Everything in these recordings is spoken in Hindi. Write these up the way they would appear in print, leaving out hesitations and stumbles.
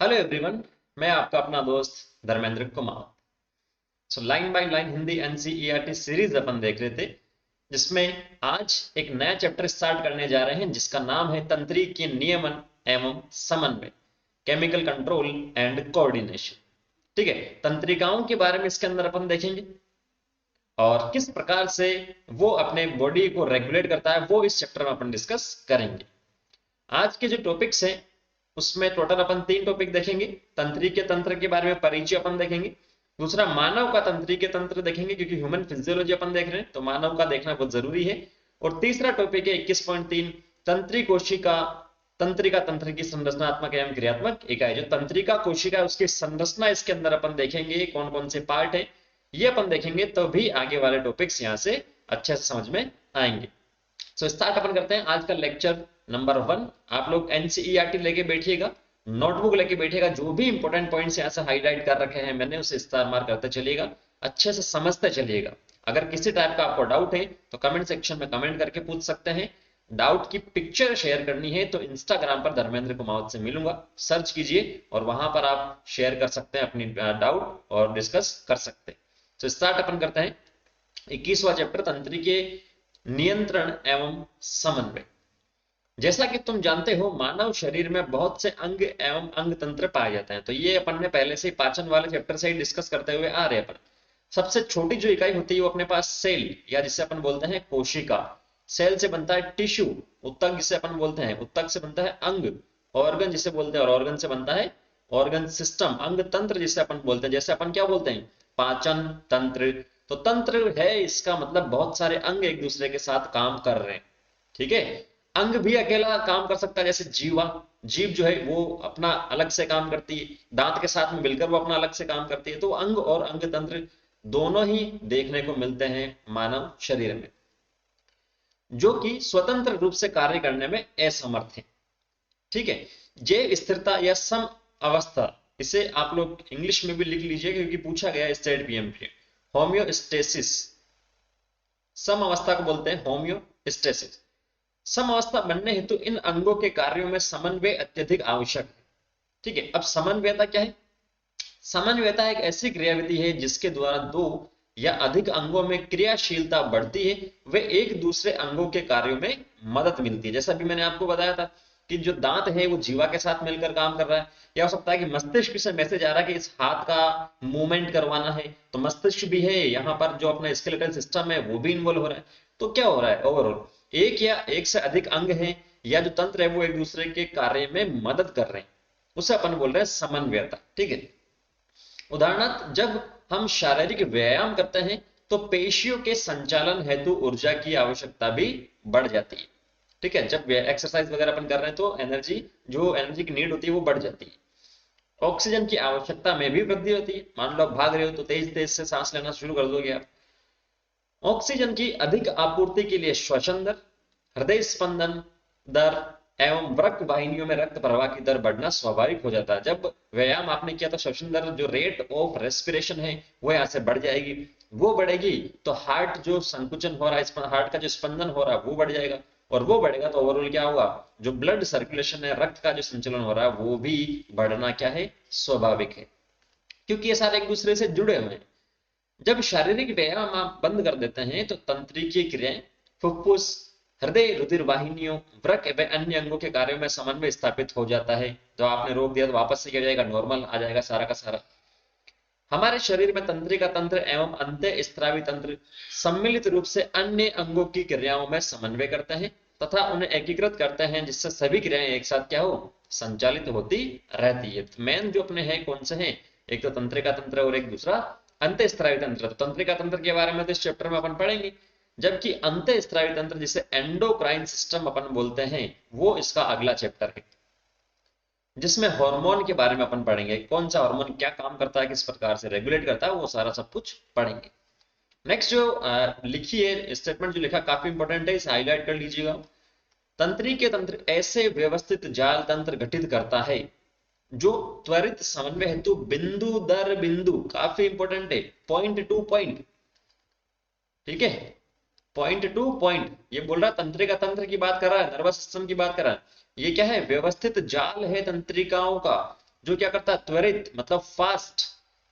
Hello everyone. मैं आपका अपना दोस्त Dharmendra Kumar. Line by line Hindi NCERT series अपन देख रहे थे, जिसमें आज एक नया चैप्टर स्टार्ट करने जा रहे हैं जिसका नाम है तंत्रिकीय नियमन एवं समन्वय, केमिकल कंट्रोल एंड कोऑर्डिनेशन। ठीक है, तंत्रिकाओं के बारे में इसके अंदर अपन देखेंगे और किस प्रकार से वो अपने बॉडी को रेगुलेट करता है वो इस चैप्टर में अपन डिस्कस करेंगे। आज के जो टॉपिक्स हैं उसमें टोटल अपन 3 टॉपिक देखेंगे। तंत्रिकीय तंत्र के बारे में परिचय अपन देखेंगे, दूसरा मानव का तंत्रिकीय तंत्र देखेंगे क्योंकि ह्यूमन फिजियोलॉजी अपन देख रहे हैं तो मानव का देखना बहुत जरूरी है। और तीसरा टॉपिक है 21.3 तंत्री कोशिका तंत्रिका तंत्र की संरचनात्मक एवं क्रियात्मक इकाई। जो तंत्रिका कोशिका है उसकी संरचना इसके अंदर अपन देखेंगे, कौन कौन से पार्ट है ये अपन देखेंगे, तो भी आगे वाले टॉपिक्स यहाँ से अच्छे से समझ में आएंगे। स्टार्ट अपन करते हैं आज का लेक्चर नंबर 1। आप लोग एनसीईआरटी लेके बैठिएगा, नोटबुक लेके बैठिएगा, जो भी इंपॉर्टेंट पॉइंट्स यहाँ से हाईलाइट कर रखे हैं मैंने उसे स्टार मार्क करते चलिएगा, अच्छे से समझते चलिएगा। अगर किसी टाइप का आपको डाउट है तो कमेंट सेक्शन में कमेंट करके पूछ सकते हैं। डाउट की पिक्चर शेयर करनी है तो इंस्टाग्राम पर धर्मेंद्र कुमावत से मिलूंगा, सर्च कीजिए और वहां पर आप शेयर कर सकते हैं अपनी डाउट और डिस्कस कर सकते हैं। तो स्टार्ट अपन करते हैं 21वां चैप्टर तंत्री के नियंत्रण एवं समन्वय। जैसा कि तुम जानते हो मानव शरीर में बहुत से अंग एवं अंग तंत्र पाए जाते हैं, तो ये अपन ने पहले से ही पाचन वाले चैप्टर से ही डिस्कस करते हुए आ रहे हैं। अपन सबसे छोटी जो इकाई होती है वो अपने पास सेल या जिसे अपन बोलते हैं कोशिका। सेल से बनता है टिश्यू, उत्तक जिसे अपन बोलते हैं, उत्तक से बनता है अंग, ऑर्गन जिसे बोलते हैं और ऑर्गन से बनता है ऑर्गन सिस्टम, अंग तंत्र जिसे अपन बोलते हैं। जैसे अपन क्या बोलते हैं, पाचन तंत्र। तो तंत्र है इसका मतलब बहुत सारे अंग एक दूसरे के साथ काम कर रहे हैं। ठीक है, अंग भी अकेला काम कर सकता है, जैसे जीवा, जीव जो है वो अपना अलग से काम करती है, दांत के साथ में मिलकर वो अपना अलग से काम करती है। तो अंग और अंग तंत्र दोनों ही देखने को मिलते हैं मानव शरीर में, जो कि स्वतंत्र रूप से कार्य करने में असमर्थ है। ठीक है, जैव स्थिरता या सम अवस्था, इसे आप लोग इंग्लिश में भी लिख लीजिए क्योंकि पूछा गया स्टेट पीएमपी। होम्योस्टेसिस, सम अवस्था को बोलते हैं होम्योस्टेसिस। सम अवस्था बनने हेतु इन अंगों के कार्यों में समन्वय अत्यधिक आवश्यक है। ठीक है, अब समन्वयता क्या है? समन्वयता एक ऐसी क्रियाविधि है जिसके द्वारा दो या अधिक अंगों में क्रियाशीलता बढ़ती है, वे एक दूसरे अंगों के कार्यों में मदद मिलती है। जैसा भी मैंने आपको बताया था कि जो दांत है वो जीवा के साथ मिलकर काम कर रहा है, या हो सकता है कि मस्तिष्क से मैसेज आ रहा है कि इस हाथ का मूवमेंट करवाना है, तो मस्तिष्क भी है यहाँ पर, जो अपना स्केलेटल सिस्टम है वो भी इन्वॉल्व हो रहा है। तो क्या हो रहा है, ओवरऑल एक या एक से अधिक अंग है या जो तंत्र है वो एक दूसरे के कार्य में मदद कर रहे हैं, उसे अपन बोल रहे हैं समन्वयता। ठीक है, उदाहरणार्थ जब हम शारीरिक व्यायाम करते हैं तो पेशियों के संचालन हेतु ऊर्जा की आवश्यकता भी बढ़ जाती है। ठीक है, जब एक्सरसाइज वगैरह अपन कर रहे हैं तो एनर्जी की नीड होती है वो बढ़ जाती है। ऑक्सीजन की आवश्यकता में भी वृद्धि होती है। मान लो आप भाग रहे हो तो तेज तेज से सांस लेना शुरू कर दोगे आप। ऑक्सीजन की अधिक आपूर्ति के लिए श्वसन दर, हृदय स्पंदन दर एवं वृक्क वाहिनियों में रक्त प्रवाह की दर बढ़ना स्वाभाविक हो जाता है। जब व्यायाम आपने किया तो श्वसन दर, जो रेट ऑफ रेस्पिरेशन है वो यहाँ से बढ़ जाएगी, वो बढ़ेगी तो हार्ट जो संकुचन हो रहा है, हार्ट का जो स्पंदन हो रहा है वो बढ़ जाएगा, और वो बढ़ेगा तो ओवरऑल क्या होगा, जो ब्लड सर्कुलेशन है, रक्त का जो संचलन हो रहा है वो भी बढ़ना क्या है, स्वाभाविक है, क्योंकि ये सारे एक दूसरे से जुड़े हुए हैं। जब शारीरिक व्यायाम आप बंद कर देते हैं तो तंत्रिकीय क्रियाएं, फुफ्फुस, हृदय, रुधिर वाहिनियों, वृक्क एवं अन्य अंगों के कार्यों में समन्वय स्थापित हो जाता है। तो आपने रोक दिया तो वापस से क्या हो जाएगा, नॉर्मल आ जाएगा सारा का सारा। हमारे शरीर में तंत्रिका तंत्र एवं अंत्य स्त्रावी तंत्र सम्मिलित रूप से अन्य अंगों की क्रियाओं में समन्वय करते हैं तथा उन्हें एकीकृत करते हैं, जिससे सभी क्रियाएं एक साथ क्या हो, संचालित होती रहती है। मेन जो अपने हैं कौन से हैं, एक तो तंत्रिका तंत्र और एक दूसरा अंत्य स्त्रावी तंत्र। तो तंत्रिका तंत्र के बारे में तो इस चैप्टर में अपन पढ़ेंगे, जबकि अंत्य स्त्रावी तंत्र जिसे एंडोक्राइन सिस्टम अपन बोलते हैं वो इसका अगला चैप्टर है, जिसमें हार्मोन के बारे में अपन पढ़ेंगे, कौन सा हार्मोन क्या काम करता है, किस प्रकार से रेगुलेट करता है, वो सारा सब कुछ पढ़ेंगे। नेक्स्ट जो लिखी है स्टेटमेंट जो लिखा काफी इंपॉर्टेंट है, इसे हाईलाइट कर लीजिएगा। तंत्री के तंत्र ऐसे व्यवस्थित जाल तंत्र गठित करता है जो त्वरित समन्वय हेतु बिंदु दर बिंदु, काफी इंपॉर्टेंट है, पॉइंट टू पॉइंट, ठीक है, पॉइंट टू पॉइंट, ये बोल रहा है तंत्रिका तंत्र की बात कर रहा है, नर्वस सिस्टम की बात कर रहा है। ये क्या है, व्यवस्थित जाल है तंत्रिकाओं का जो क्या करता है, त्वरित मतलब फास्ट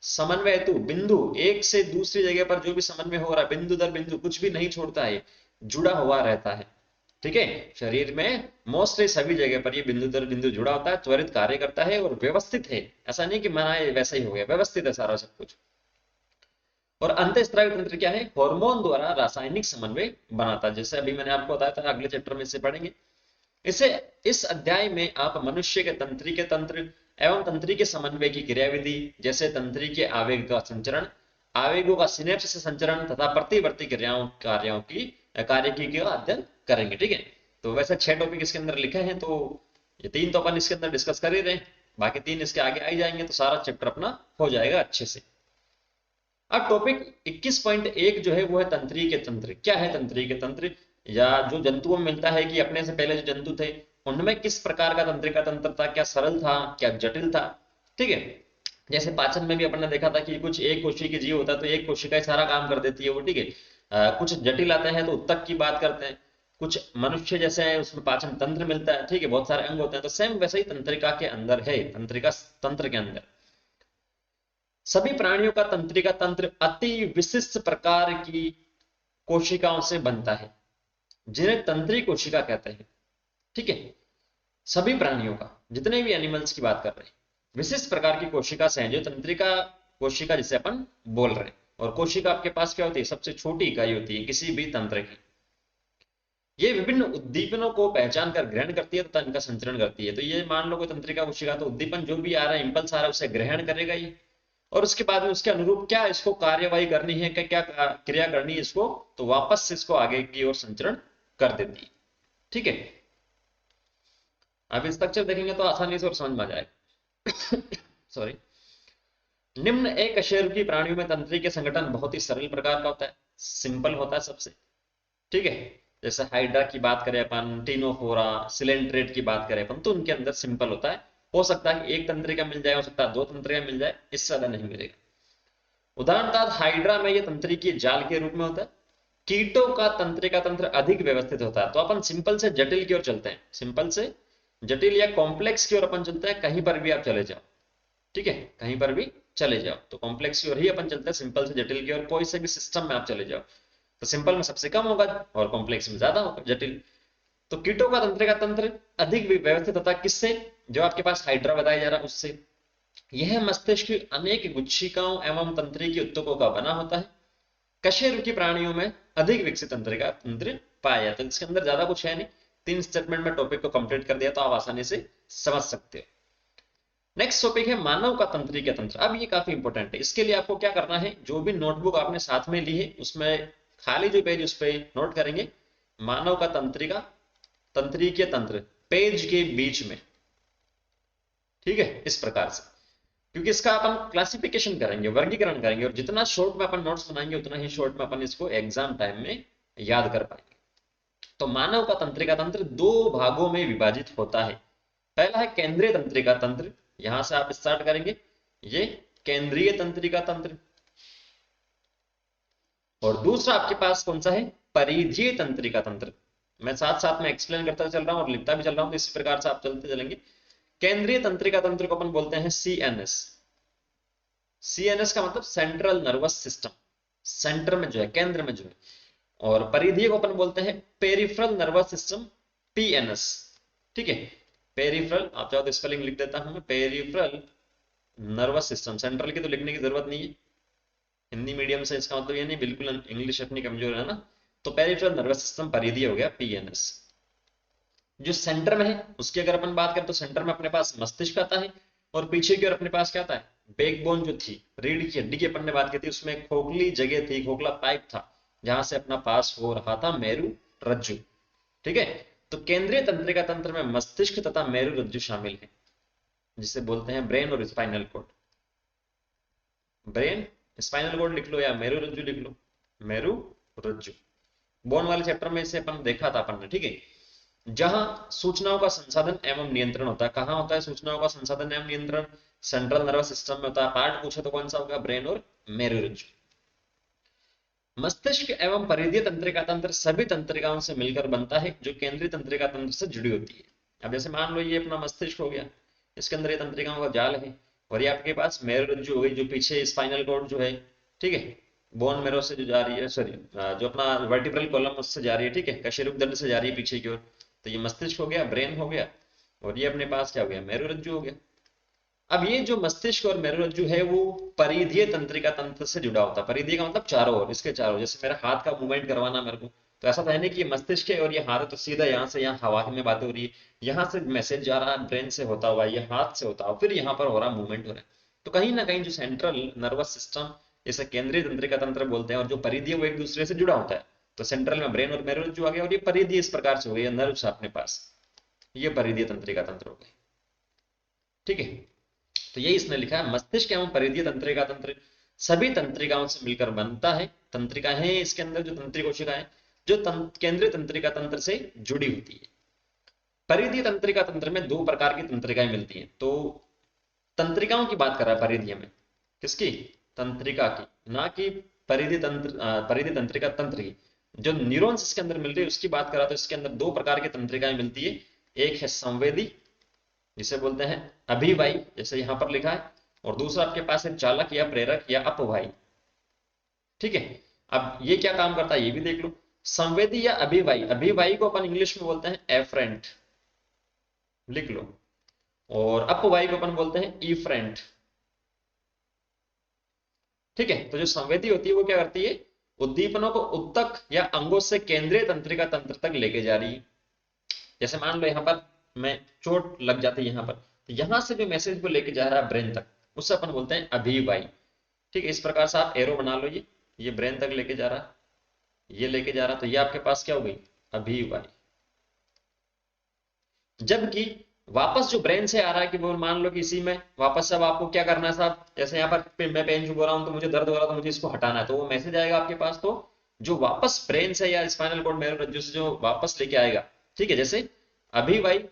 समन्वय हेतु बिंदु, एक से दूसरी जगह पर जो भी समन्वय हो रहा है बिंदु दर बिंदु कुछ भी नहीं छोड़ता है, जुड़ा हुआ रहता है। ठीक है, शरीर में मोस्टली सभी जगह पर ये बिंदु दर बिंदु जुड़ा होता है, त्वरित कार्य करता है और व्यवस्थित है। ऐसा नहीं कि मना है वैसा ही हो गया, व्यवस्थित है सारा सब कुछ। और अंतःस्रावी तंत्र क्या है, हार्मोन द्वारा रासायनिक समन्वय बनाता है, जैसे अभी मैंने आपको बताया था, अगले चैप्टर में इसे पढ़ेंगे। इसे इस अध्याय में आप मनुष्य के तंत्री के तंत्र एवं तंत्री के समन्वय की क्रियाविधि, जैसे तंत्री के आवेग का संचरण, आवेगों का सिनेप्स से संचरण तथा प्रतिवर्ती क्रियाओं कार्यों की कार्यकी का अध्ययन करेंगे। ठीक है, तो वैसे 6 टॉपिक इसके अंदर लिखे हैं, तो ये 3 तो अपन इसके अंदर डिस्कस कर ही रहे हैं, बाकी 3 इसके आगे आ ही जाएंगे, तो सारा चैप्टर अपना हो जाएगा अच्छे से। अब टॉपिक 21.1 जो है वो है तंत्री के तंत्र। क्या है तंत्री के तंत्र, या जो जंतुओं में मिलता है कि अपने से पहले जो जंतु थे उनमें किस प्रकार का तंत्रिका तंत्र था, क्या सरल था क्या जटिल था। ठीक है, जैसे पाचन में भी अपन ने देखा था कि कुछ एक कोशिका की जीव होता है तो एक कोशिका ही सारा काम कर देती है वो। ठीक है, कुछ जटिल आते हैं तो उत्तक की बात करते हैं, कुछ मनुष्य जैसे है उसमें पाचन तंत्र मिलता है। ठीक है, बहुत सारे अंग होते हैं, तो सेम वैसे ही तंत्रिका के अंदर है, तंत्रिका तंत्र के अंदर सभी प्राणियों का तंत्रिका तंत्र अति विशिष्ट प्रकार की कोशिकाओं से बनता है, जिन्हें तंत्री कोशिका कहते हैं। ठीक है, सभी प्राणियों का, जितने भी एनिमल्स की बात कर रहे हैं, विशिष्ट प्रकार की कोशिका से है, जो तंत्रिका कोशिका जिसे अपन बोल रहे हैं। और कोशिका आपके पास क्या होती है, सबसे छोटी इकाई होती है किसी भी तंत्र की। ये विभिन्न उद्दीपनों को पहचान कर ग्रहण करती है तथा इनका संचरण करती है। तो ये मान लो कोई तंत्रिका कोशिका, तो उद्दीपन जो भी आ रहा है, इंपल्स आ रहा है, उसे ग्रहण करेगा ये, और उसके बाद में उसके अनुरूप क्या इसको कार्यवाही करनी है, क्या क्या क्रिया करनी है इसको, तो वापस से इसको आगे की ओर संचरण कर देती है। ठीक है, अब स्ट्रक्चर देखेंगे तो आसानी से और समझ में आ जाएगा। सॉरी। निम्न एक कशेरुकी प्राणियों में तंत्री के संगठन बहुत ही सरल प्रकार का होता है, सिंपल होता है सबसे। ठीक है, जैसे हाइड्रा की बात करें अपन, टीनोफोरा, सिलेंट्रेट की बात करें अपन, तो उनके अंदर सिंपल होता है। हो सकता है कि एक तंत्रिका मिल जाए, हो सकता है 2 तंत्रिका मिल जाए, इससे ज्यादा नहीं मिलेगा। उदाहरणतः हाइड्रा में यह तंत्रिकीय जाल के रूप में होता है। कीटों का तंत्रिका तंत्र अधिक व्यवस्थित होता है। तो अपन सिंपल से जटिल की ओर चलते हैं, सिंपल से जटिल या कॉम्प्लेक्स की ओर अपन चलते हैं, कहीं पर भी आप चले जाओ। ठीक है, कहीं पर भी चले जाओ तो कॉम्प्लेक्स की ओर ही अपन चलते हैं, सिंपल से जटिल की ओर कोई से भी सिस्टम में आप चले जाओ, तो सिंपल में सबसे कम होगा और कॉम्प्लेक्स में ज्यादा होगा, जटिल। तो कीटों का तंत्रिका तंत्र अधिक व्यवस्थित होता है, किससे, जो आपके पास हाइड्रा बताया जा रहा है उससे। यह मस्तिष्क की अनेक गुच्छिकाओं एवं तंत्रिकी उत्तकों का बना होता है। कशेरुकी प्राणियों में अधिक विकसित तंत्रिका तंत्र पाया जाता है। इसके अंदर ज्यादा कुछ है नहीं, 3 स्टेटमेंट में टॉपिक को कंप्लीट कर दिया तो आप आसानी से समझ सकते हो। नेक्स्ट टॉपिक है मानव का तंत्रिका तंत्र। अब ये काफी इंपॉर्टेंट है, इसके लिए आपको क्या करना है, जो भी नोटबुक आपने साथ में ली है उसमें खाली जो पेज उस पर नोट करेंगे मानव का तंत्रिका तंत्रिकीय तंत्र पेज के बीच में। ठीक है, इस प्रकार से, क्योंकि इसका अपन क्लासिफिकेशन करेंगे, वर्गीकरण करेंगे, और जितना शॉर्ट में अपन नोट्स बनाएंगे उतना ही शॉर्ट में अपन इसको एग्जाम टाइम में याद कर पाएंगे। तो मानव का तंत्रिका तंत्र 2 भागों में विभाजित होता है। पहला है केंद्रीय तंत्रिका तंत्र, यहां से आप स्टार्ट करेंगे, ये केंद्रीय तंत्रिका तंत्र। और दूसरा आपके पास कौन सा है, परिधीय तंत्रिका तंत्र। मैं साथ साथ में एक्सप्लेन करता चल रहा हूं और लिखता भी चल रहा हूं, तो इसी प्रकार से आप चलते चलेंगे। केंद्रीय तंत्रिका तंत्र को अपन बोलते हैं सीएनएस। सीएनएस का मतलब सेंट्रल नर्वस सिस्टम, सेंटर में जो है, केंद्र में जो है। और परिधीय को अपन बोलते हैं पेरिफेरल नर्वस सिस्टम, पीएनएस। ठीक है, पेरिफेरल, आप चाहो तो स्पेलिंग लिख देता हूं मैं, पेरिफेरल नर्वस सिस्टम। सेंट्रल की तो लिखने की जरूरत नहीं है, हिंदी मीडियम से इसका मतलब ये नहीं बिल्कुल इंग्लिश अपनी कमजोर है ना। तो पेरिफेरल नर्वस सिस्टम परिधीय हो गया, पीएनएस। जो सेंटर में है उसकी अगर अपन बात करें तो सेंटर में अपने पास मस्तिष्क आता है, और पीछे की ओर अपने पास क्या आता है, बैकबोन जो थी, रीढ़ की हड्डी की अपन ने बात की थी, उसमें एक खोखली जगह थी, खोखला पाइप था, जहां से अपना पास हो रहा था मेरु रज्जु। ठीक है, तो केंद्रीय तंत्रिका तंत्र में मस्तिष्क तथा मेरु रज्जु शामिल है, जिसे बोलते हैं ब्रेन और spinal cord. Brain, spinal cord लिख लो या मेरु रज्जु लिख लो, मेरु रज्जु। बोन वाले चैप्टर में इसे अपन देखा था अपन ने। ठीक है, जहां सूचनाओं का संसाधन एवं नियंत्रण होता है। कहां होता है सूचनाओं का संसाधन एवं नियंत्रण, सेंट्रल नर्वस सिस्टम में होता है। पार्ट पूछे तो कौन सा होगा, ब्रेन और मेरुरज्जु। मस्तिष्क एवं परिधीय तंत्रिका तंत्र सभी तंत्रिकाओं से मिलकर बनता है, जो केंद्रीय तंत्रिका तंत्र से जुड़ी होती है। अब जैसे मान लो ये अपना मस्तिष्क हो गया, इसके अंदर ये तंत्रिकाओं का जाल है। और ये आपके पास मेरुरज्जु हो गई, जो पीछे स्पाइनल कॉर्ड जो है, ठीक है, बोन मेरो से जो जा रही है, सॉरी जो अपना वर्टिब्रल कॉलम उससे जा रही है, ठीक है, कशेरुकदंड से जा रही है पीछे की ओर। तो ये मस्तिष्क हो गया, ब्रेन हो गया, और ये अपने पास क्या हो गया, मेरुरज्जु हो गया। अब ये जो मस्तिष्क और मेरुरज्जु है वो परिधीय तंत्रिका तंत्र से जुड़ा होता है। परिधीय का मतलब चारों ओर, इसके चारों, जैसे मेरा हाथ का मूवमेंट करवाना मेरे को, तो ऐसा तो है नहीं कि ये मस्तिष्क है और ये हाथ है तो सीधा यहाँ से यहाँ हवा में बातें हो रही है, यहाँ से मैसेज जा रहा है ब्रेन से होता हुआ, ये हाथ से होता हुआ, फिर यहाँ पर हो रहा मूवमेंट हो रहा है। तो कहीं ना कहीं जो सेंट्रल नर्वस सिस्टम, इसे केंद्रीय तंत्रिका तंत्र बोलते हैं, और जो परिधीय वो एक दूसरे से जुड़ा होता है। तो सेंट्रल में ब्रेन और मेरुरज्जु आ गया, और ये परिधीय इस प्रकार से हो गई, नर्व्स अपने पास, ये परिधीय तंत्रिका तंत्र हो गए, ठीक है। तो यही इसने लिखा है, मस्तिष्क एवं परिधीय तंत्रिका तंत्र सभी तंत्रिकाओं से मिलकर बनता है। तंत्रिका है इसके अंदर जो तंत्रिका कोशिकाएं, जो केंद्रीय तंत्रिका तंत्र से जुड़ी होती है। परिधीय तंत्रिका तंत्र में दो प्रकार की तंत्रिकाएं मिलती हैं। तो तंत्रिकाओं की बात कर रहा है परिधीय में, किसकी, तंत्रिका की, ना कि परिधि तंत्र, परिधि तंत्रिका तंत्र की। जो न्यूरॉन्स इसके अंदर मिल रही है उसकी बात कर रहा, तो इसके अंदर दो प्रकार की तंत्रिकाएं मिलती है। एक है संवेदी, जिसे बोलते हैं अभिवाही, जैसे यहां पर लिखा है, और दूसरा आपके पास है चालक या प्रेरक या अपवाही, ठीक है। अब ये क्या काम करता है ये भी देख लो। संवेदी या अभिवाही, अभिवाही को अपन इंग्लिश में बोलते हैं एफरेंट, लिख लो, और अपवाही को अपन बोलते हैं इफरेंट, ठीक है। तो जो संवेदी होती है वो क्या करती है, उद्दीपनों को उत्तक या अंगों से केंद्रीय तंत्रिका तंत्र तक लेके जा रही है। जैसे मान लो यहाँ पर मैं चोट लग जाती है यहाँ पर, तो यहां से जो मैसेज को लेके जा रहा है ब्रेन तक, उससे अपन बोलते हैं अभिवाही, ठीक है। इस प्रकार से आप एरो बना लो, ये ब्रेन तक लेके जा रहा, ये लेके जा रहा, तो ये आपके पास क्या हो गई, अभिवाही। जबकि वापस जो ब्रेन से आ रहा है, कि वो मान लो कि इसी में वापस अब आपको क्या करना है साहब, जैसे यहाँ पर मैं पेन चुभ रहा हूं तो मुझे दर्द हो रहा, तो मुझे इसको हटाना है, तो वो मैसेज आएगा आपके पास, तो जो वापस ब्रेन से या स्पाइनल कॉर्ड मेरुरज्जु से जो वापस लेके आएगा, ठीक है। जैसे अभिवाही,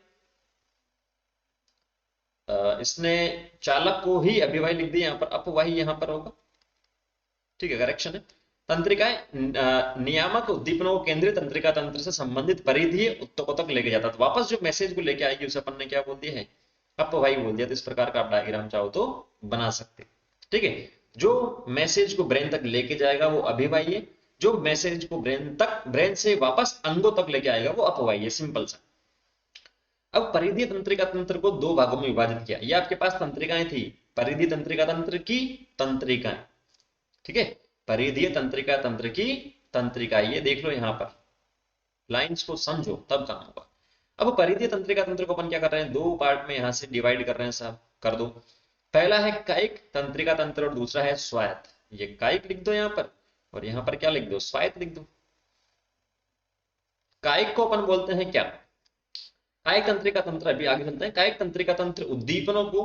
इसने चालक को ही अभिवाही लिख दिया, यहाँ पर अपवाही यहाँ पर होगा, ठीक है, करेक्शन है। तंत्रिकाएं नियामक उद्दीपनों को केंद्रीय तंत्रिका तंत्र से संबंधित परिधीय उत्तकों तक लेके जाता है। तो वापस जो मैसेज को लेके आएगी उसे अपन ने क्या बोल दिया है, अपवाही बोल दिया। तो इस प्रकार का आप डायग्राम चाहो तो बना सकते, ठीक है। जो मैसेज को ब्रेन तक लेके जाएगा वो अभिवाही है, जो मैसेज को ब्रेन से वापस अंगों तक लेके आएगा वो अपवाही है, सिंपल सा। अब परिधीय तंत्रिका तंत्र को दो भागों में विभाजित किया। ये आपके पास तंत्रिकाएं थी, परिधीय तंत्रिका तंत्र की तंत्रिकाएं, ठीक है, परिधीय तंत्रिका तंत्र की तंत्रिका, ये देख लो यहां पर, लाइंस को समझो तब काम होगा। अब परिधीय तंत्रिका तंत्र को अपन क्या कर रहे हैं, दो पार्ट में यहां से डिवाइड कर रहे हैं साहब, कर दो। पहला है कायिक तंत्रिका तंत्र और दूसरा है स्वायत्त। ये कायिक लिख दो यहां पर, और यहां पर क्या लिख दो, स्वायत्त लिख दो। कायिक को अपन बोलते हैं क्या, कायिक तंत्रिका तंत्र, अभी आगे चलते हैं। कायिक तंत्रिका तंत्र उद्दीपनों को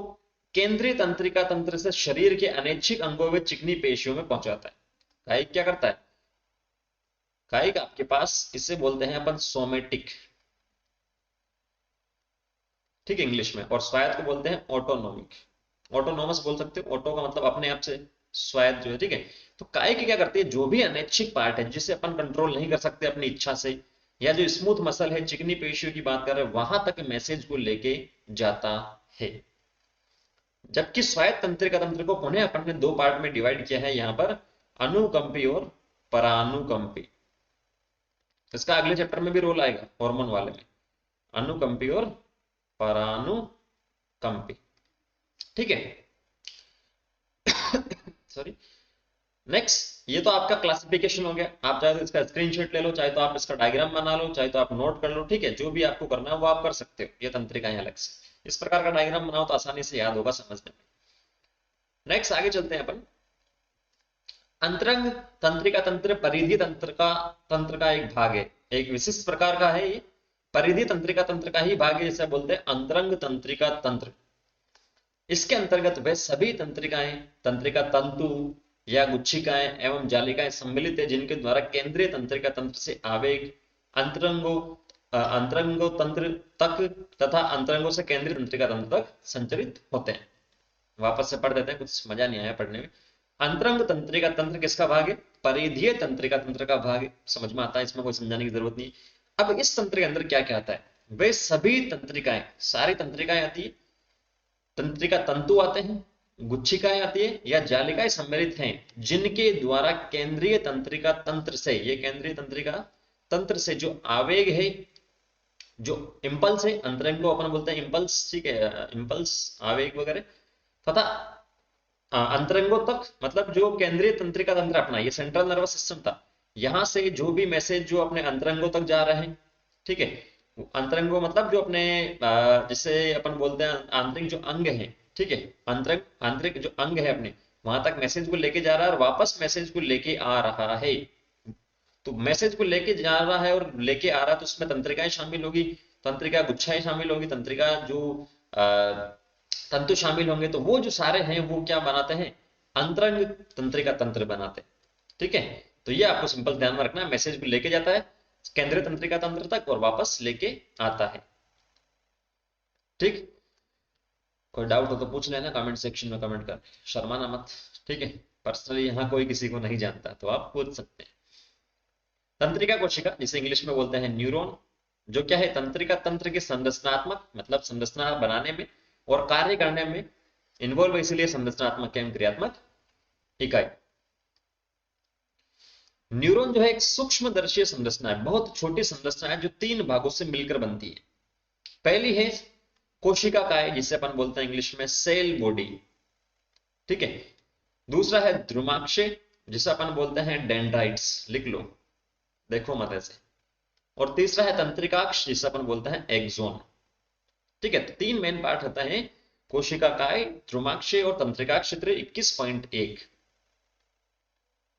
केंद्रीय तंत्रिका तंत्र से शरीर के अनैच्छिक अंगों व चिकनी पेशियों में पहुंचाता है। कायिक क्या करता है, कायिक आपके पास इसे बोलते हैं अपन सोमेटिक, ठीक है, इंग्लिश में। और स्वायत्त को बोलते हैं ऑटोनोमिक, ऑटोनोमस बोल सकते हो, ऑटो का मतलब अपने आप से, स्वायत्त जो है, ठीक है। तो कायिक क्या करती है, जो भी अनैच्छिक पार्ट है जिसे अपन कंट्रोल नहीं कर सकते अपनी इच्छा से, या जो स्मूथ मसल है, चिकनी पेशियों की बात कर रहे हैं, वहां तक मैसेज को लेके जाता है। जबकि स्वायत्त तंत्रिका तंत्र को पुनः अपन ने दो पार्ट में डिवाइड किया है, यहां पर अनुकंपी और परानुकंपी। इसका अगले चैप्टर में भी रोल आएगा, हार्मोन वाले में, अनुकंपी और परानुकंपी, ठीक है। सॉरी, नेक्स्ट, ये तो आपका क्लासिफिकेशन हो गया। आप चाहे तो इसका स्क्रीनशॉट ले लो, चाहे तो आप इसका डायग्राम बना लो, चाहे तो आप नोट कर लो, ठीक है, जो भी आपको करना है वो आप कर सकते हो। ये तंत्रिकाएं अलग से इस प्रकार का डायग्राम बनाओ तो आसानी से याद होगा, समझने में। नेक्स्ट आगे चलते हैं अपन। अंतरंग तंत्रिका तंत्र परिधीय तंत्र का एक भाग है, एक विशिष्ट प्रकार का है ये। परिधीय तंत्रिका तंत्र का ही भाग है, जिसे बोलते हैं अंतरंग तंत्रिका तंत्र। इसके अंतर्गत वे सभी तंत्रिकाएं, तंत्रिका तंतु या गुच्छिकाएं एवं जालिकाएं सम्मिलित है, जिनके द्वारा केंद्रीय तंत्रिका तंत्र से आवेग अंतरंगो तंत्र तक तथा अंतरंगों से केंद्रीय तंत्रिका तंत्र तक संचरित होते हैं। वापस से पढ़ देते हैं, कुछ मजा नहीं आया पढ़ने में। अंतरंग तंत्रिका तंत्र किसका भाग है, परिधीय तंत्रिका तंत्र का भाग है। समझ में आता है, इसमें कोई समझाने की जरूरत नहीं। अब इस तंत्र के अंदर क्या क्या आता है, वे सभी तंत्रिकाएं, सारी तंत्रिकाएं आती है तंत्रिका तंतु आते हैं, गुच्छिकाएं आती है या जालिकाएं सम्मिलित हैं, जिनके द्वारा केंद्रीय तंत्रिका तंत्र से, ये केंद्रीय तंत्रिका तंत्र से जो आवेग है, जो इंपल्स है, अंतरंग को अपन बोलते हैं इंपल्स, ठीक है, इंपल्स आवेग वगैरह, तथा अंतरंगों तक, मतलब जो केंद्रीय तंत्रिका तंत्र अपना ये सेंट्रल नर्वस सिस्टम था, यहां से जो भी मैसेज जो अपने अंतरंगों तक जा रहे हैं, ठीक है, अंतरंगों मतलब जो अपने जिसे अपन बोलते हैं आंतरिक जो अंग है, ठीक है, आंतरिक आंतरिक जो अंग है अपने, वहां तक मैसेज को लेके जा रहा है और वापस मैसेज को लेके आ रहा है। तो मैसेज को लेके जा रहा है और लेके आ रहा है, तो उसमें तंत्रिकाएं शामिल होगी, तंत्रिका गुच्छाएं शामिल होगी, तंत्रिका जो तंतु शामिल होंगे, तो वो जो सारे हैं वो क्या बनाते हैं, अंतरंग तंत्रिका तंत्र बनाते हैं, ठीक है। तो ये आपको सिंपल ध्यान में रखना है, मैसेज को लेके जाता है केंद्रीय तंत्रिका तंत्र तक और वापस लेके आता है, ठीक। कोई डाउट हो तो पूछ लेना कमेंट सेक्शन में, कमेंट कर, शर्माना मत, ठीक है। पर्सनली यहाँ कोई किसी को नहीं जानता तो आप पूछ सकते हैं। तंत्रिका कोशिका जिसे इंग्लिश में बोलते हैं न्यूरॉन, जो क्या है, तंत्रिका तंत्र की संरचनात्मक, मतलब संरचना बनाने में और कार्य करने में इन्वॉल्व, इसलिए संरचनात्मक एवं क्रियात्मक इकाई। न्यूरॉन जो है एक सूक्ष्मदर्शी संरचना है, बहुत छोटी संरचना है जो 3 भागों से मिलकर बनती है। पहली है कोशिका काय, जिसे अपन बोलते हैं इंग्लिश में सेल बॉडी, ठीक है। दूसरा है ध्रुमाक्षय, जिसे अपन बोलते हैं डेंड्राइट्स, लिख लो, देखो मत ऐसे। और तीसरा है तंत्रिकाक्ष, जिसे अपन बोलते हैं एक्सोन, ठीक है। तो 3 मेन पार्ट होता है, कोशिका काय, ध्रुमाक्षय और तंत्रिकाक्ष। क्षेत्र 21.1,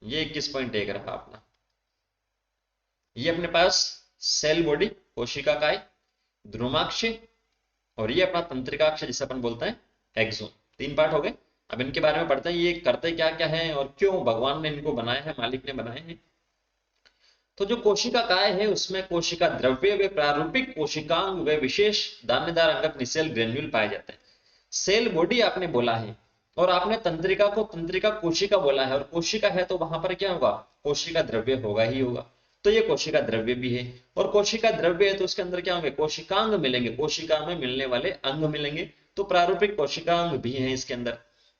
ये 21.1 रहा अपना। ये अपने पास सेल बॉडी, कोशिका काय, ध्रुमाक्षय और ये अपना तंत्रिकाक्ष, जिसे अपन बोलते हैं एक्सोन। 3 पार्ट हो गए। अब इनके बारे में पढ़ते हैं, ये करते क्या क्या है और क्यों भगवान ने इनको बनाया है, मालिक ने बनाए हैं। तो जो कोशिका काय है उसमें कोशिका द्रव्य व प्रारूपिक कोशिकांग व विशेष दानेदार अंगक निसेल ग्रेन्यूल पाए जाते हैं। सेल बॉडी आपने बोला है और आपने तंत्रिका को तंत्रिका कोशिका बोला है, और कोशिका है तो वहां पर क्या होगा, कोशिका द्रव्य होगा ही होगा। तो ये कोशिका द्रव्य भी है, और कोशिका द्रव्य है तो उसके अंदर क्या होंगे, कोशिकांग मिलेंगे, कोशिका में मिलने वाले अंग मिलेंगे, तो प्रारूपिक कोशिकांग भी है इसके अंदर।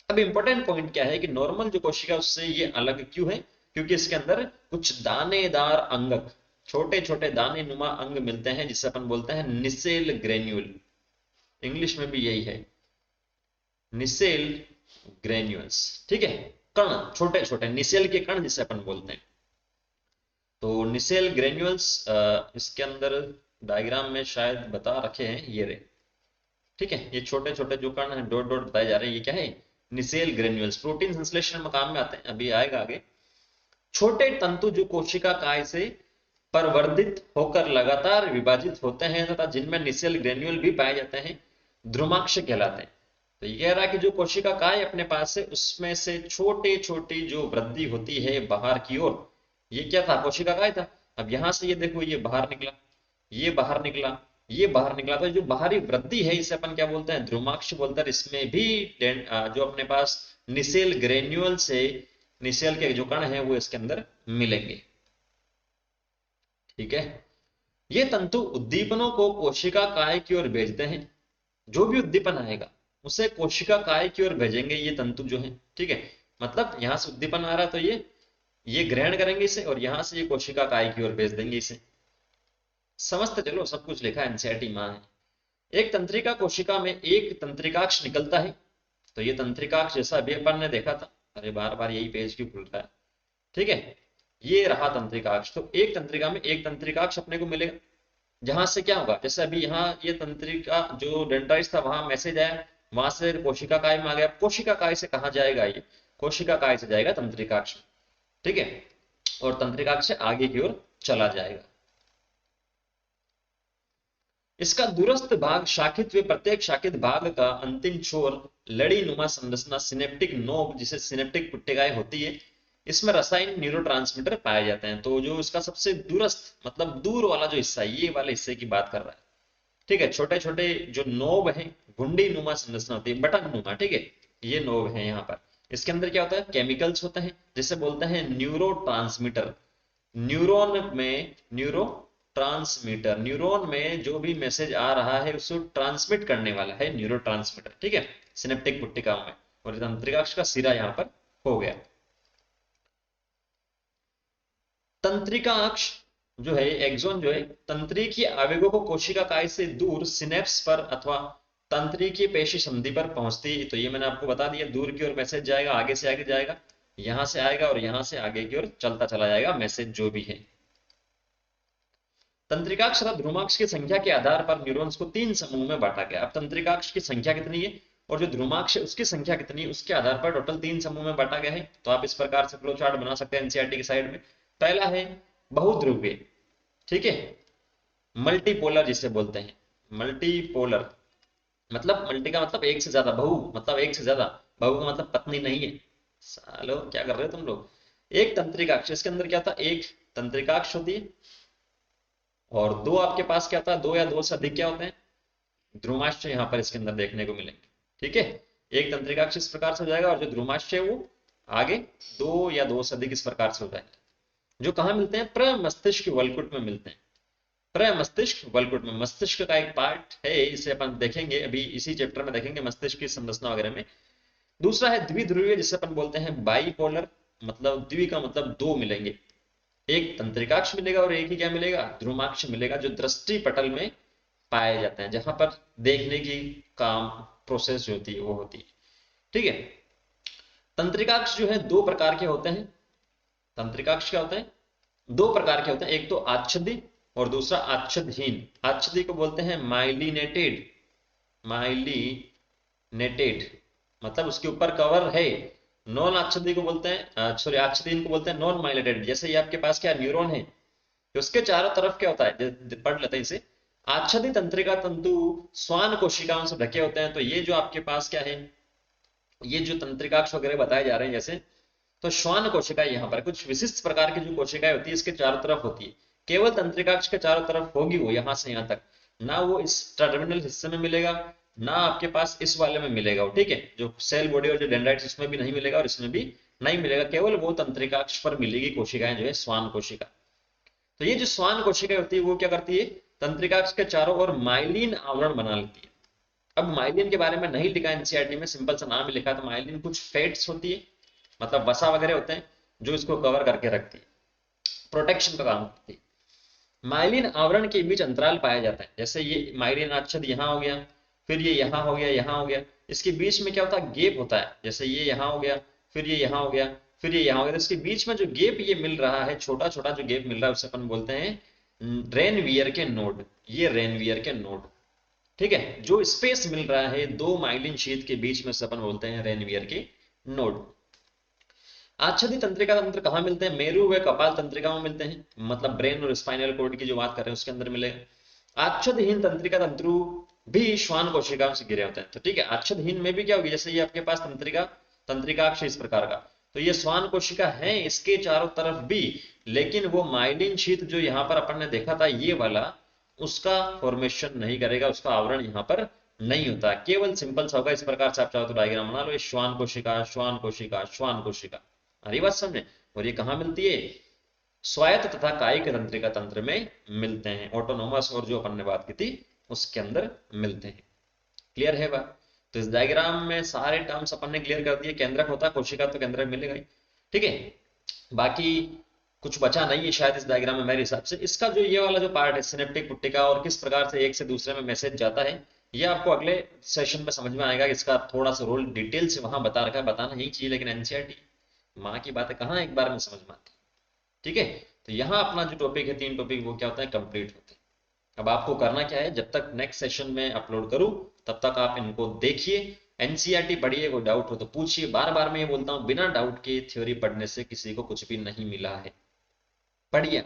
अब इंपॉर्टेंट पॉइंट क्या है कि नॉर्मल जो कोशिका उससे ये अलग क्यों है, क्योंकि इसके अंदर कुछ दानेदार अंगक, छोटे छोटे दाने नुमा अंग मिलते हैं, जिसे अपन बोलते हैं निसेल ग्रेन्यूल, इंग्लिश में भी यही है, निसेल ग्रेन्यूल्स, ठीक है। कण, छोटे छोटे निसेल के कण जिसे अपन बोलते हैं। तो निसेल ग्रेन्यूल्स इसके अंदर डायग्राम में शायद बता रखे हैं, ये रे, ठीक है। ये छोटे छोटे जो कण हैं, डॉट डॉट बताए जा रहे हैं, ये क्या है, निसेल ग्रेन्यूल्स। प्रोटीन संश्लेषण में काम में आते हैं, अभी आएगा आगे। छोटे तंतु जो कोशिका काय से परवर्धित होकर लगातार विभाजित होते हैं तथा जिनमें निसेल ग्रेन्यूल भी पाए जाते हैं, ध्रुमाक्ष कहलाते हैं। तो ये कह रहा है कि जो कोशिका काय अपने पास है उसमें से छोटे छोटी जो वृद्धि होती है बाहर की ओर, ये क्या था, कोशिका काय था। अब यहां से ये देखो, ये बाहर निकला, ये बाहर निकला, ये बाहर निकला, तो जो बाहरी वृद्धि है इसे अपन क्या बोलते हैं, ध्रुमाक्ष बोलते हैं। इसमें भी जो अपने पास निसेल ग्रेन्यूल से निसेल के जो कण हैं वो इसके अंदर मिलेंगे, ठीक है। ये तंतु उद्दीपनों को कोशिका काय की ओर भेजते हैं, जो भी उद्दीपन आएगा उसे कोशिका काय की ओर भेजेंगे ये तंतु जो है, ठीक है। मतलब यहां से उद्दीपन आ रहा है तो ये ग्रहण करेंगे इसे, और यहां से ये कोशिका काय की ओर भेज देंगे इसे। समझते चलो, सब कुछ लिखा है एनसीईआरटी में है। एक तंत्रिका कोशिका में एक तंत्रिकाक्ष निकलता है, तो ये तंत्रिकाक्ष जैसा अभी अपन ने देखा था, अरे बार बार यही पेज क्यों खुल रहा है, ठीक है। ये रहा तंत्रिकाक्ष, तो एक तंत्रिका में एक तंत्रिकाक्ष अपने को मिलेगा, जहां से क्या होगा, जैसे अभी यहाँ ये तंत्रिका जो डेंड्राइट्स था वहां मैसेज आया, वहां से कोशिका काय में आ गया। कोशिका काय से कहा जाएगा, ये कोशिका काय से जाएगा तंत्रिकाक्ष, ठीक है, और तंत्रिकाक्ष से आगे की ओर चला जाएगा। इसका दूरस्थ भाग शाखित व प्रत्येक शाखित भाग का अंतिम छोर लड़ी नुमा संरचना सिनेप्टिक नोब, जिसे सिनेप्टिक पुट्टिकाएं होती है, इसमें रासायनिक न्यूरोट्रांसमीटर पाए जाते हैं। तो जो इसका सबसे दूरस्थ मतलब दूर वाला जो हिस्सा है, ये वाले हिस्से की बात कर रहा है, ठीक है। छोटे छोटे जो नोब है, घुंडी नुमा संरचना होती है, बटन नुमा, ठीक है, ये नोब है। यहाँ पर इसके अंदर क्या होता है, केमिकल्स होते हैं, जिसे बोलते हैं न्यूरोट्रांसमीटर। न्यूरॉन में न्यूरॉन में जो भी मैसेज आ रहा है उसको ट्रांसमिट करने वाला है न्यूरोट्रांसमीटर, ठीक है। सिनेप्टिक पुट्टिकाओं में, और तंत्रिकाक्ष का सिरा यहाँ पर हो गया। तंत्रिका अक्ष जो है, एक्सोन जो है, तंत्रिकीय आवेगों को कोशिका काय से दूर सिनेप्स पर अथवा तंत्रिकीय पेशी संधि पर पहुंचती है। तो ये मैंने आपको बता दिया, दूर की ओर मैसेज जाएगा, आगे से आगे जाएगा, यहां से आएगा और यहां से आगे की ओर चलता चला जाएगा मैसेज जो भी है। तंत्रिकाक्ष तथा ध्रुमाक्ष की संख्या के आधार पर न्यूरॉन्स को 3 समूह में बांटा गया। अब तंत्रिकाक्ष की संख्या कितनी है और जो ध्रुमाक्ष है उसकी संख्या कितनी है, उसके आधार पर टोटल 3 समूह में बांटा गया है। तो आप इस प्रकार से फ्लो चार्ट बना सकते हैं एनसीईआरटी की साइड में। पहला है बहुध्रुवीय, ठीक है, मल्टीपोलर जिसे बोलते हैं, मल्टीपोलर मतलब मल्टी का मतलब एक से ज्यादा, बहु मतलब एक से ज्यादा, बहु का मतलब पत्नी नहीं है। सालो क्या कर रहे हो तुम लोग। एक तंत्रिकाक्ष, इसके अंदर क्या था, एक तंत्रिकाक्ष होती है और दो आपके पास क्या होता है, दो या दो से अधिक क्या होते हैं, ध्रुमाक्ष यहाँ पर इसके अंदर देखने को मिलेंगे। ठीक है, एक तंत्रिकाक्ष इस प्रकार से हो जाएगा और जो ध्रुमाक्ष है वो आगे दो या दो से अधिक इस प्रकार से हो जाएंगे, जो कहाँ मिलते हैं, प्रमस्तिष्क वलकुट में मिलते हैं। प्रमस्तिष्क वलकुट में मस्तिष्क का एक पार्ट है, इसे अपन देखेंगे अभी इसी चैप्टर में देखेंगे मस्तिष्क की संरचना वगैरह में। दूसरा है द्विध्रुवीय, जिसे अपन बोलते हैं बाइपोलर, मतलब द्वि का मतलब दो मिलेंगे, एक तंत्रिकाक्ष मिलेगा और एक ही क्या मिलेगा, ध्रुमाक्ष मिलेगा, जो दृष्टि पटल में पाए जाते हैं, जहां पर देखने की काम प्रोसेस जो होती है वो होती है। ठीक है, तंत्रिकाक्ष जो है दो प्रकार के होते हैं। तंत्रिकाक्ष क्या होते हैं, दो प्रकार के होते हैं, एक तो आच्छादित और दूसरा आच्छादहीन। आच्छादित को बोलते हैं माइलिनेटेड, माइलिनेटेड मतलब उसके ऊपर कवर है। नॉन आच्छादित को बोलते हैं, सॉरी आच्छादहीन को बोलते हैं नॉन माइलिनेटेड। जैसे ये आपके पास क्या न्यूरॉन है, उसके चारों तरफ क्या होता है, पढ़ लेते हैं इसे, आच्छादित तंत्रिका तंतु श्वान कोशिकाओं से ढके होते हैं। तो ये जो आपके पास क्या है, ये जो तंत्रिकाक्ष वगैरह बताए जा रहे हैं जैसे, तो श्वान कोशिकाएं यहाँ पर कुछ विशिष्ट प्रकार की जो कोशिकाएं होती है इसके चारों तरफ होती है। केवल तंत्रिकाक्ष के चारों तरफ होगी वो, यहां से यहां तक, ना वो इस टर्मिनल हिस्से में मिलेगा, ना आपके पास इस वाले में मिलेगा वो। ठीक है, जो सेल बॉडी और जो डेंड्राइट्स उसमें भी नहीं मिलेगा और इसमें भी नहीं मिलेगा, केवल वो तंत्रिकाक्ष पर मिलेगी कोशिकाएं जो है श्वान कोशिका। तो ये जो श्वान कोशिकाएं होती है वो क्या करती है, तंत्रिकाक्ष के चारों ओर माइलिन आवरण बना लेती है। अब माइलिन के बारे में नहीं लिखा एनसीईआरटी में, सिंपल सा नाम ही लिखा। तो माइलिन कुछ फैट्स होती है, मतलब वसा वगैरह होते हैं जो इसको कवर करके रखती है, प्रोटेक्शन का काम करती है। माइलिन आवरण के बीच अंतराल पाया जाता है, जैसे ये माइलिन आच्छाद यहाँ हो गया, फिर ये यहाँ हो गया, यहाँ हो गया, इसके बीच में क्या होता है, गैप होता है, जैसे ये यहाँ हो गया, फिर ये यहाँ हो गया, फिर ये यहाँ हो गया। तो इसके बीच में जो गैप ये मिल रहा है, छोटा छोटा जो गैप मिल रहा है, उसे अपन बोलते हैं रेनवियर के नोड। ये रेनवियर के नोड, ठीक है, जो स्पेस मिल रहा है दो माइलिन शीट के बीच में, से अपन बोलते हैं रेनवियर के नोड। आच्छादित तंत्रिका तंत्र कहाँ मिलते हैं, मेरु व कपाल तंत्रिका में मिलते हैं, मतलब ब्रेन और स्पाइनल कॉर्ड की जो बात कर रहे हैं उसके अंदर मिलेगा। आच्छादहीन तंत्रिका तंत्रु भी श्वान कोशिकाओं से घिरे होते हैं। तो ठीक है, आच्छादहीन में भी क्या होगी, जैसे ये आपके पास तंत्रिकाक्ष इस प्रकार का, तो ये श्वान कोशिका है इसके चारों तरफ भी, लेकिन वो माइलिन शीट जो यहाँ पर अपन ने देखा था ये वाला, उसका फॉर्मेशन नहीं करेगा, उसका आवरण यहाँ पर नहीं होता, केवल सिंपल सा होगा। इस प्रकार से आप चाहो तो डायग्राम बना लो, ये श्वान कोशिका, श्वान कोशिका, श्वान कोशिका, हरी बात समझे। और ये कहाँ मिलती है, स्वायत्त तथा कायिक तंत्रिका तंत्र में मिलते हैं, ऑटोनोमस और जो अपन ने बात की थी उसके अंदर मिलते हैं। क्लियर है बात। तो इस डायग्राम में सारे टर्म्स अपन ने क्लियर कर दिए। केंद्रक होता है कोशिका, तो केंद्रक मिलेगा ही। ठीक है, बाकी कुछ बचा नहीं है शायद इस डायग्राम में मेरे हिसाब से। इसका जो ये वाला जो पार्ट है सिनेप्टिक पुट्टिका और किस प्रकार से एक से दूसरे में मैसेज जाता है, ये आपको अगले सेशन में समझ में आएगा। इसका थोड़ा सा रोल डिटेल से वहां बता रखा है, बताना ही चाहिए, लेकिन एनसीईआरटी माँ की बातें कहाँ एक बार में समझ में आती। ठीक है, तो यहाँ अपना जो टॉपिक है, 3 टॉपिक, वो क्या होता है, कंप्लीट होते हैं। अब आपको करना क्या है, जब तक नेक्स्ट सेशन में अपलोड करूं तब तक आप इनको देखिए, एनसीईआरटी पढ़िए, कोई डाउट हो तो पूछिए। बार बार मैं ये बोलता हूँ, बिना डाउट के थ्योरी पढ़ने से किसी को कुछ भी नहीं मिला है। पढ़िए,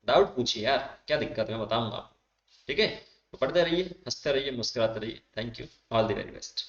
डाउट पूछिए यार, क्या दिक्कत है मैं बताऊंगा आपको। ठीक है, तो पढ़ते रहिए, हंसते रहिए, मुस्कुराते रहिए। Thank you, all the very best.